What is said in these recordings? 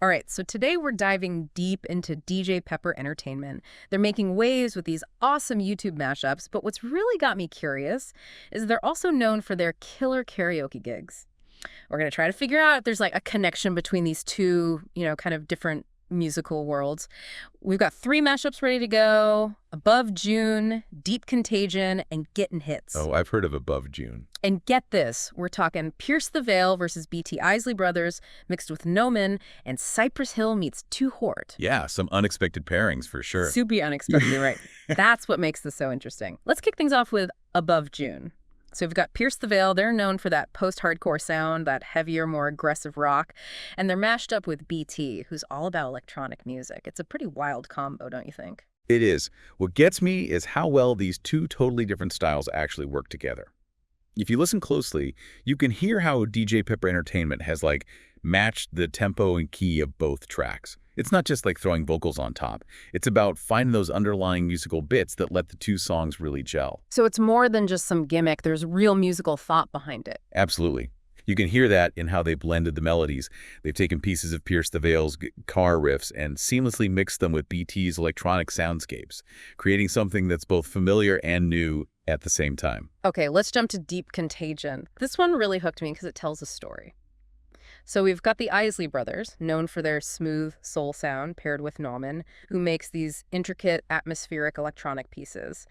All right, so today we're diving deep into DJ Pepper Entertainment. They're making waves with these awesome YouTube mashups, but what's really got me curious is they're also known for their killer karaoke gigs. We're going to try to figure out if there's like a connection between these two, kind of different musical worlds. We've got three mashups ready to go: Above June, Deep Contagion, and Gettin' Hits. Oh, I've heard of Above June. And get this, we're talking Pierce the Veil versus BT Isley Brothers mixed with Nomen, and Cypress Hill meets Too Hort. Yeah, some unexpected pairings for sure. Super unexpected, right? That's what makes this so interesting. Let's kick things off with Above June. So we've got Pierce the Veil. They're known for that post-hardcore sound, that heavier, more aggressive rock. And they're mashed up with BT, who's all about electronic music. It's a pretty wild combo, don't you think? It is. What gets me is how well these two totally different styles actually work together. If you listen closely, you can hear how DJ Pepper Entertainment has matched the tempo and key of both tracks. It's not just like throwing vocals on top. It's about finding those underlying musical bits that let the two songs really gel. So it's more than just some gimmick. There's real musical thought behind it. Absolutely. You can hear that in how they blended the melodies. They've taken pieces of Pierce the Veil's guitar riffs and seamlessly mixed them with BT's electronic soundscapes, creating something that's both familiar and new at the same time. Okay, let's jump to Deep Contagion. This one really hooked me because it tells a story. So we've got the Isley Brothers, known for their smooth soul sound, paired with Nomen, who makes these intricate, atmospheric electronic pieces.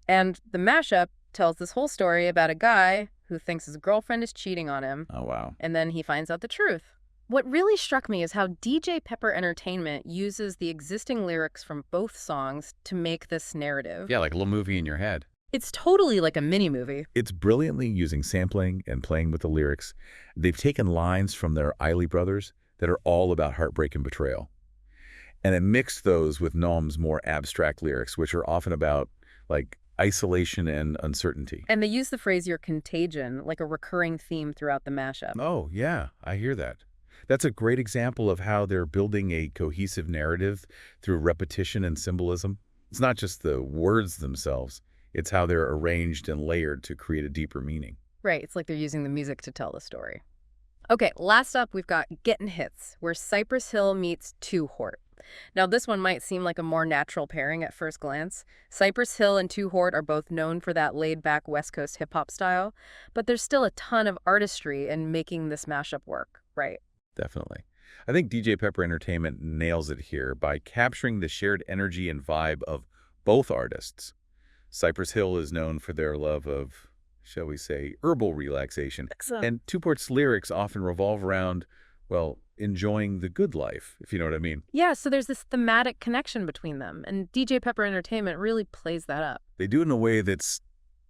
And the mashup tells this whole story about a guy who thinks his girlfriend is cheating on him. Oh, wow. And then he finds out the truth. What really struck me is how DJ Pepper Entertainment uses the existing lyrics from both songs to make this narrative. Yeah, like a little movie in your head. It's totally like a mini-movie. It's brilliantly using sampling and playing with the lyrics. They've taken lines from their Isley Brothers that are all about heartbreak and betrayal, and then mixed those with Nome's more abstract lyrics, which are often about isolation and uncertainty. And they use the phrase "your contagion" like a recurring theme throughout the mashup. Oh, yeah, I hear that. That's a great example of how they're building a cohesive narrative through repetition and symbolism. It's not just the words themselves. It's how they're arranged and layered to create a deeper meaning. Right, it's like they're using the music to tell the story. Okay, last up we've got Gettin' Hits, where Cypress Hill meets Too Hort. Now this one might seem like a more natural pairing at first glance. Cypress Hill and Too Hort are both known for that laid-back West Coast hip-hop style, but there's still a ton of artistry in making this mashup work, right? Definitely. I think DJ Pepper Entertainment nails it here by capturing the shared energy and vibe of both artists. Cypress Hill is known for their love of, shall we say, herbal relaxation. Excellent. And Too Hort's lyrics often revolve around, enjoying the good life, if you know what I mean. Yeah, so there's this thematic connection between them, and DJ Pepper Entertainment really plays that up. They do it in a way that's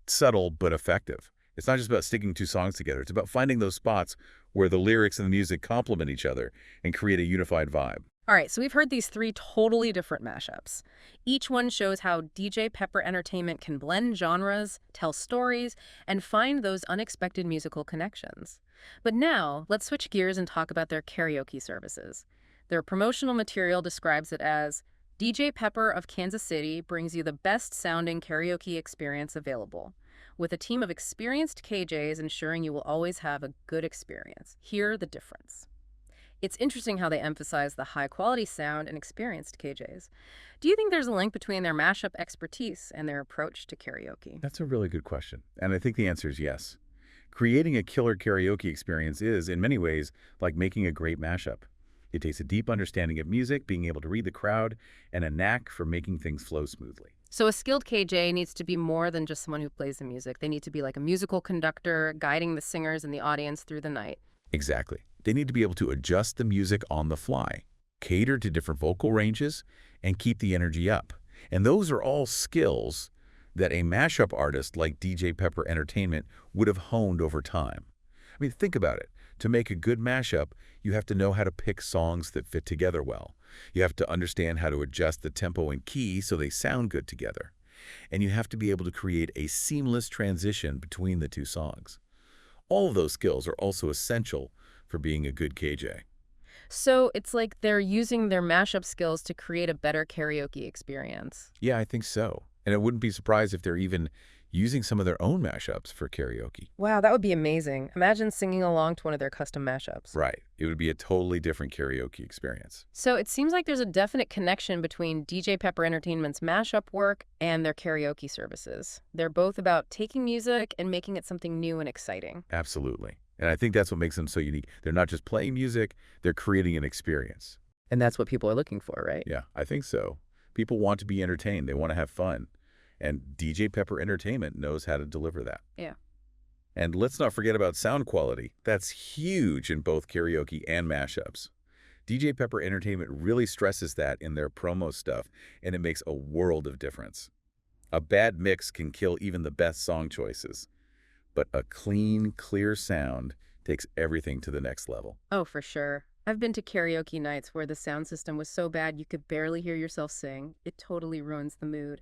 subtle but effective. It's not just about sticking two songs together. It's about finding those spots where the lyrics and the music complement each other and create a unified vibe. All right, so we've heard these three totally different mashups. Each one shows how DJ Pepper Entertainment can blend genres, tell stories, and find those unexpected musical connections. But now, let's switch gears and talk about their karaoke services. Their promotional material describes it as, DJ Pepper of Kansas City brings you the best-sounding karaoke experience available, with a team of experienced KJs ensuring you will always have a good experience. Hear the difference. It's interesting how they emphasize the high-quality sound and experienced KJs. Do you think there's a link between their mashup expertise and their approach to karaoke? That's a really good question, and I think the answer is yes. Creating a killer karaoke experience is, in many ways, like making a great mashup. It takes a deep understanding of music, being able to read the crowd, and a knack for making things flow smoothly. So a skilled KJ needs to be more than just someone who plays the music. They need to be like a musical conductor, guiding the singers and the audience through the night. Exactly. They need to be able to adjust the music on the fly, cater to different vocal ranges, and keep the energy up. And those are all skills that a mashup artist like DJ Pepper Entertainment would have honed over time. I mean, think about it. To make a good mashup, you have to know how to pick songs that fit together well. You have to understand how to adjust the tempo and key so they sound good together. And you have to be able to create a seamless transition between the two songs. All of those skills are also essential for being a good KJ. So it's like they're using their mashup skills to create a better karaoke experience. Yeah, I think so. And I wouldn't be surprised if they're even using some of their own mashups for karaoke. Wow, that would be amazing. Imagine singing along to one of their custom mashups. Right. It would be a totally different karaoke experience. So it seems like there's a definite connection between DJ Pepper Entertainment's mashup work and their karaoke services. They're both about taking music and making it something new and exciting. Absolutely. And I think that's what makes them so unique. They're not just playing music, they're creating an experience. And that's what people are looking for, right? Yeah, I think so. People want to be entertained. They want to have fun. And DJ Pepper Entertainment knows how to deliver that. Yeah. And let's not forget about sound quality. That's huge in both karaoke and mashups. DJ Pepper Entertainment really stresses that in their promo stuff, and it makes a world of difference. A bad mix can kill even the best song choices, but a clean, clear sound takes everything to the next level. Oh, for sure. I've been to karaoke nights where the sound system was so bad you could barely hear yourself sing. It totally ruins the mood.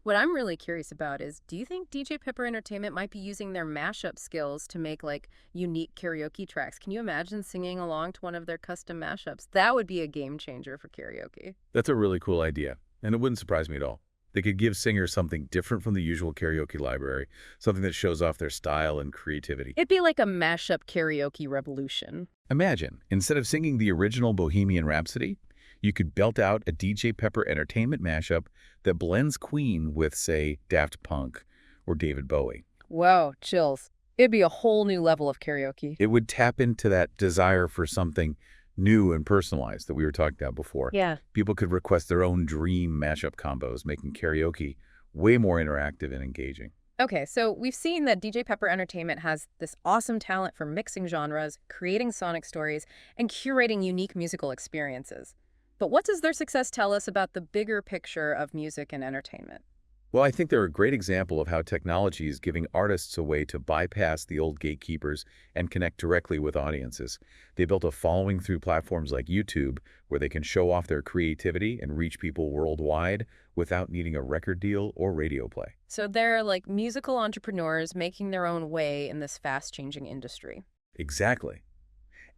What I'm really curious about is, do you think DJ Pepper Entertainment might be using their mashup skills to make, like, unique karaoke tracks? Can you imagine singing along to one of their custom mashups? That would be a game changer for karaoke. That's a really cool idea, and it wouldn't surprise me at all. They could give singers something different from the usual karaoke library, something that shows off their style and creativity. It'd be like a mashup karaoke revolution. Imagine, instead of singing the original Bohemian Rhapsody, you could belt out a DJ Pepper Entertainment mashup that blends Queen with, say, Daft Punk or David Bowie. Whoa, chills. It'd be a whole new level of karaoke. It would tap into that desire for something new and personalized that we were talking about before. Yeah. People could request their own dream mashup combos, making karaoke way more interactive and engaging. Okay, so we've seen that DJ Pepper Entertainment has this awesome talent for mixing genres, creating sonic stories, and curating unique musical experiences. But what does their success tell us about the bigger picture of music and entertainment? Well, I think they're a great example of how technology is giving artists a way to bypass the old gatekeepers and connect directly with audiences. They built a following through platforms like YouTube, where they can show off their creativity and reach people worldwide without needing a record deal or radio play. So they're like musical entrepreneurs making their own way in this fast-changing industry. Exactly.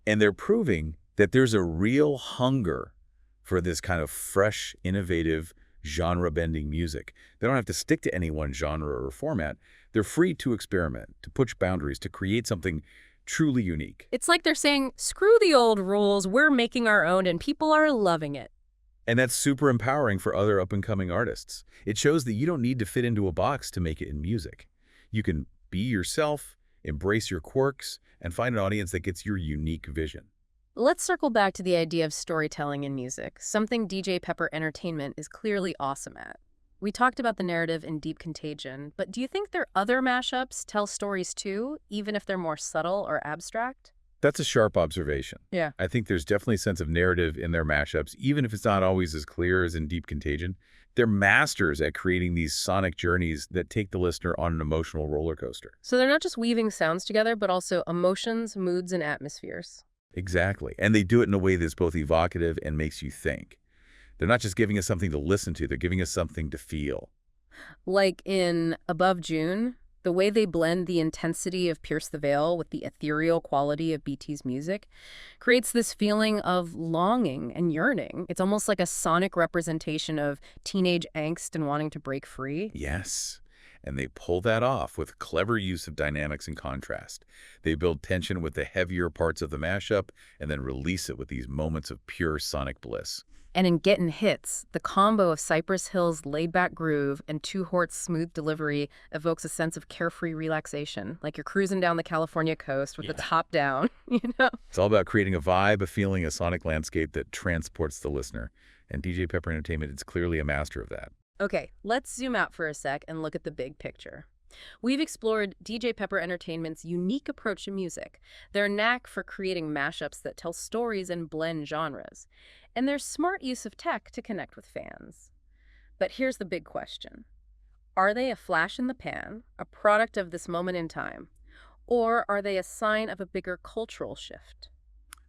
And they're proving that there's a real hunger for this kind of fresh, innovative, genre-bending music. They don't have to stick to any one genre or format. They're free to experiment, to push boundaries, to create something truly unique. It's like they're saying, screw the old rules, we're making our own, and people are loving it. And that's super empowering for other up-and-coming artists. It shows that you don't need to fit into a box to make it in music. You can be yourself, embrace your quirks, and find an audience that gets your unique vision. Let's circle back to the idea of storytelling in music, something DJ Pepper Entertainment is clearly awesome at. We talked about the narrative in Deep Contagion, but do you think their other mashups tell stories too, even if they're more subtle or abstract? That's a sharp observation. Yeah. I think there's definitely a sense of narrative in their mashups, even if it's not always as clear as in Deep Contagion. They're masters at creating these sonic journeys that take the listener on an emotional roller coaster. So they're not just weaving sounds together, but also emotions, moods, and atmospheres. Exactly. And they do it in a way that's both evocative and makes you think. They're not just giving us something to listen to, they're giving us something to feel. Like in Above June, the way they blend the intensity of Pierce the Veil with the ethereal quality of BT's music creates this feeling of longing and yearning. It's almost like a sonic representation of teenage angst and wanting to break free. Yes. And they pull that off with clever use of dynamics and contrast. They build tension with the heavier parts of the mashup and then release it with these moments of pure sonic bliss. And in Gettin' Hits, the combo of Cypress Hill's laid-back groove and Two Hort's smooth delivery evokes a sense of carefree relaxation, like you're cruising down the California coast with the top down, you know? It's all about creating a vibe, a feeling, a sonic landscape that transports the listener. And DJ Pepper Entertainment is clearly a master of that. Okay, let's zoom out for a sec and look at the big picture. We've explored DJ Pepper Entertainment's unique approach to music, their knack for creating mashups that tell stories and blend genres, and their smart use of tech to connect with fans. But here's the big question. Are they a flash in the pan, a product of this moment in time, or are they a sign of a bigger cultural shift?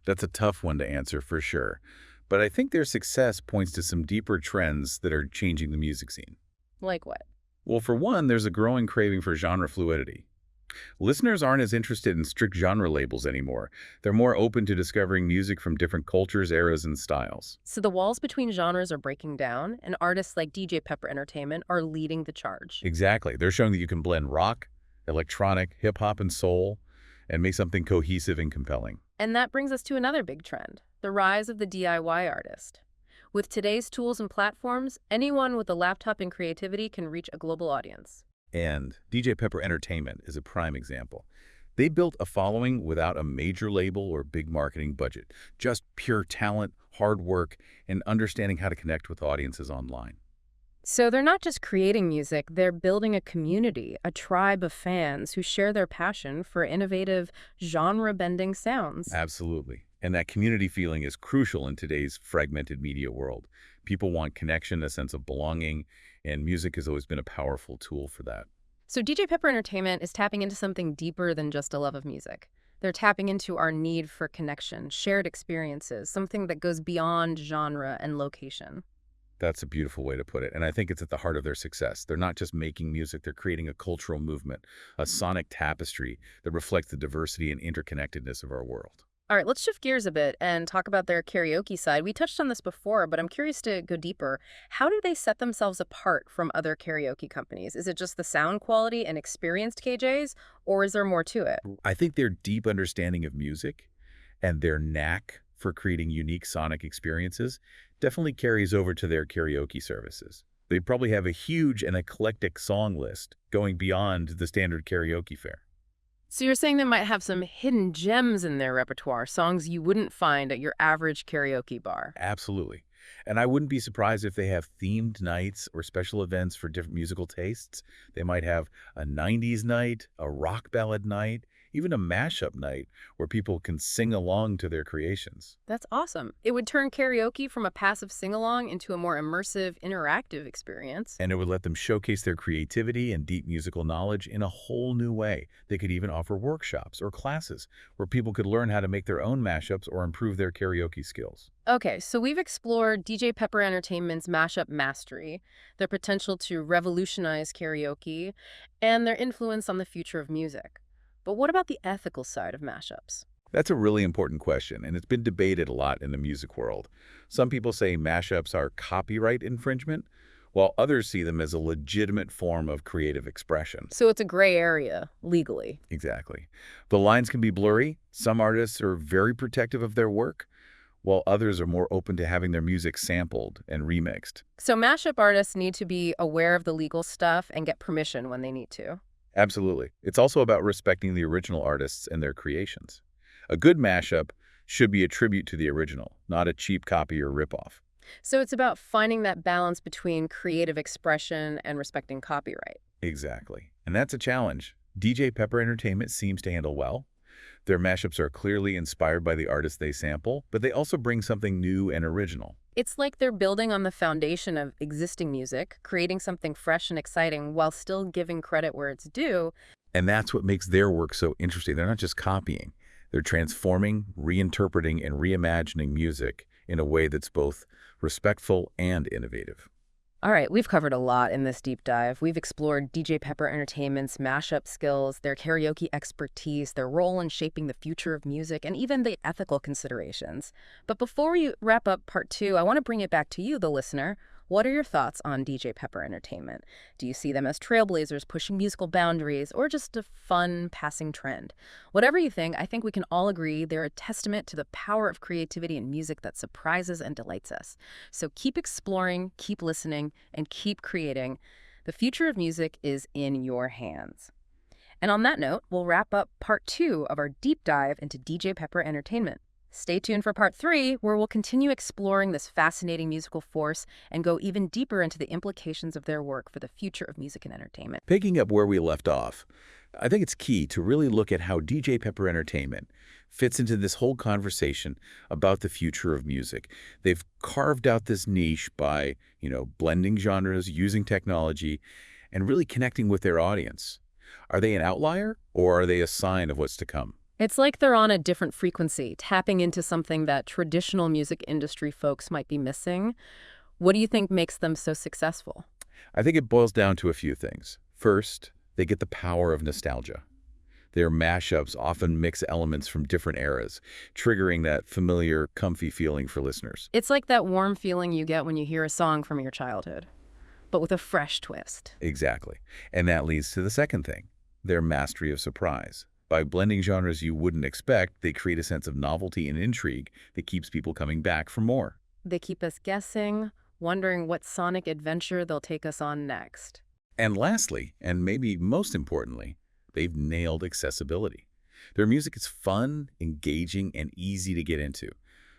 That's a tough one to answer for sure. But I think their success points to some deeper trends that are changing the music scene. Like what? Well, for one, there's a growing craving for genre fluidity. Listeners aren't as interested in strict genre labels anymore. They're more open to discovering music from different cultures, eras, and styles. So the walls between genres are breaking down, and artists like DJ Pepper Entertainment are leading the charge. Exactly. They're showing that you can blend rock, electronic, hip-hop, and soul, and make something cohesive and compelling. And that brings us to another big trend, the rise of the DIY artist. With today's tools and platforms, anyone with a laptop and creativity can reach a global audience. And DJ Pepper Entertainment is a prime example. They built a following without a major label or big marketing budget, just pure talent, hard work, and understanding how to connect with audiences online. So they're not just creating music, they're building a community, a tribe of fans who share their passion for innovative, genre-bending sounds. Absolutely. And that community feeling is crucial in today's fragmented media world. People want connection, a sense of belonging, and music has always been a powerful tool for that. So DJ Pepper Entertainment is tapping into something deeper than just a love of music. They're tapping into our need for connection, shared experiences, something that goes beyond genre and location. That's a beautiful way to put it, and I think it's at the heart of their success. They're not just making music, they're creating a cultural movement, a sonic tapestry that reflects the diversity and interconnectedness of our world. All right, let's shift gears a bit and talk about their karaoke side. We touched on this before, but I'm curious to go deeper. How do they set themselves apart from other karaoke companies? Is it just the sound quality and experienced KJs, or is there more to it? I think their deep understanding of music and their knack for creating unique sonic experiences definitely carries over to their karaoke services. They probably have a huge and eclectic song list going beyond the standard karaoke fare. So you're saying they might have some hidden gems in their repertoire, songs you wouldn't find at your average karaoke bar. Absolutely. And I wouldn't be surprised if they have themed nights or special events for different musical tastes. They might have a 90s night, a rock ballad night, even a mashup night where people can sing along to their creations. That's awesome. It would turn karaoke from a passive sing-along into a more immersive, interactive experience. And it would let them showcase their creativity and deep musical knowledge in a whole new way. They could even offer workshops or classes where people could learn how to make their own mashups or improve their karaoke skills. Okay, so we've explored DJ Pepper Entertainment's mashup mastery, their potential to revolutionize karaoke, and their influence on the future of music. But what about the ethical side of mashups? That's a really important question, and it's been debated a lot in the music world. Some people say mashups are copyright infringement, while others see them as a legitimate form of creative expression. So it's a gray area, legally. Exactly. The lines can be blurry. Some artists are very protective of their work, while others are more open to having their music sampled and remixed. So mashup artists need to be aware of the legal stuff and get permission when they need to. Absolutely. It's also about respecting the original artists and their creations. A good mashup should be a tribute to the original, not a cheap copy or ripoff. So it's about finding that balance between creative expression and respecting copyright. Exactly. And that's a challenge. DJ Pepper Entertainment seems to handle well. Their mashups are clearly inspired by the artists they sample, but they also bring something new and original. It's like they're building on the foundation of existing music, creating something fresh and exciting while still giving credit where it's due. And that's what makes their work so interesting. They're not just copying. They're transforming, reinterpreting, and reimagining music in a way that's both respectful and innovative. All right, we've covered a lot in this deep dive. We've explored DJ Pepper Entertainment's mashup skills, their karaoke expertise, their role in shaping the future of music, and even the ethical considerations. But before we wrap up part 2, I want to bring it back to you, the listener. What are your thoughts on DJ Pepper Entertainment? Do you see them as trailblazers pushing musical boundaries or just a fun passing trend? Whatever you think, I think we can all agree they're a testament to the power of creativity in music that surprises and delights us. So keep exploring, keep listening, and keep creating. The future of music is in your hands. And on that note, we'll wrap up part 2 of our deep dive into DJ Pepper Entertainment. Stay tuned for part 3, where we'll continue exploring this fascinating musical force and go even deeper into the implications of their work for the future of music and entertainment. Picking up where we left off, I think it's key to really look at how DJ Pepper Entertainment fits into this whole conversation about the future of music. They've carved out this niche by, blending genres, using technology, and really connecting with their audience. Are they an outlier, or are they a sign of what's to come? It's like they're on a different frequency, tapping into something that traditional music industry folks might be missing. What do you think makes them so successful? I think it boils down to a few things. First, they get the power of nostalgia. Their mashups often mix elements from different eras, triggering that familiar, comfy feeling for listeners. It's like that warm feeling you get when you hear a song from your childhood, but with a fresh twist. Exactly. And that leads to the second thing, their mastery of surprise. By blending genres you wouldn't expect, they create a sense of novelty and intrigue that keeps people coming back for more. They keep us guessing, wondering what sonic adventure they'll take us on next. And lastly, and maybe most importantly, they've nailed accessibility. Their music is fun, engaging, and easy to get into.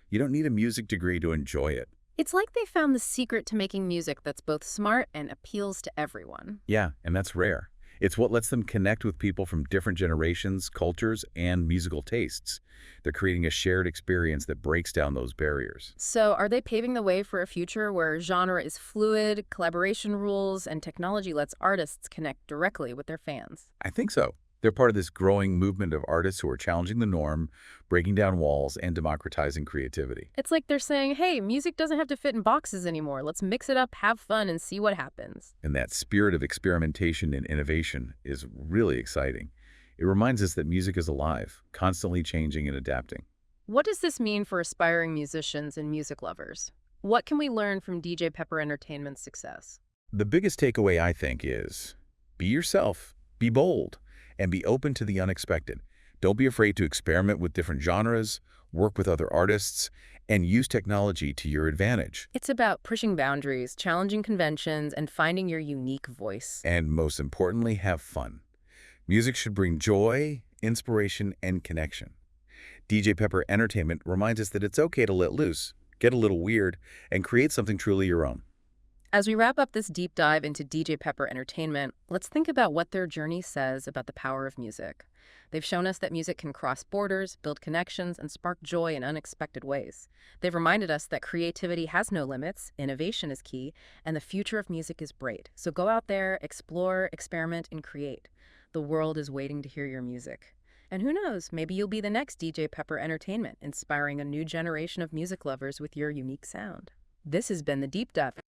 You don't need a music degree to enjoy it. It's like they found the secret to making music that's both smart and appeals to everyone. Yeah, and that's rare. It's what lets them connect with people from different generations, cultures, and musical tastes. They're creating a shared experience that breaks down those barriers. So, are they paving the way for a future where genre is fluid, collaboration rules, and technology lets artists connect directly with their fans? I think so. They're part of this growing movement of artists who are challenging the norm, breaking down walls, and democratizing creativity. It's like they're saying, hey, music doesn't have to fit in boxes anymore. Let's mix it up, have fun, and see what happens. And that spirit of experimentation and innovation is really exciting. It reminds us that music is alive, constantly changing and adapting. What does this mean for aspiring musicians and music lovers? What can we learn from DJ Pepper Entertainment's success? The biggest takeaway, I think, is be yourself, be bold, and be open to the unexpected. Don't be afraid to experiment with different genres, work with other artists, and use technology to your advantage. It's about pushing boundaries, challenging conventions, and finding your unique voice. And most importantly, have fun. Music should bring joy, inspiration, and connection. DJ Pepper Entertainment reminds us that it's okay to let loose, get a little weird, and create something truly your own. As we wrap up this deep dive into DJ Pepper Entertainment, let's think about what their journey says about the power of music. They've shown us that music can cross borders, build connections, and spark joy in unexpected ways. They've reminded us that creativity has no limits, innovation is key, and the future of music is bright. So go out there, explore, experiment, and create. The world is waiting to hear your music. And who knows, maybe you'll be the next DJ Pepper Entertainment, inspiring a new generation of music lovers with your unique sound. This has been The Deep Dive.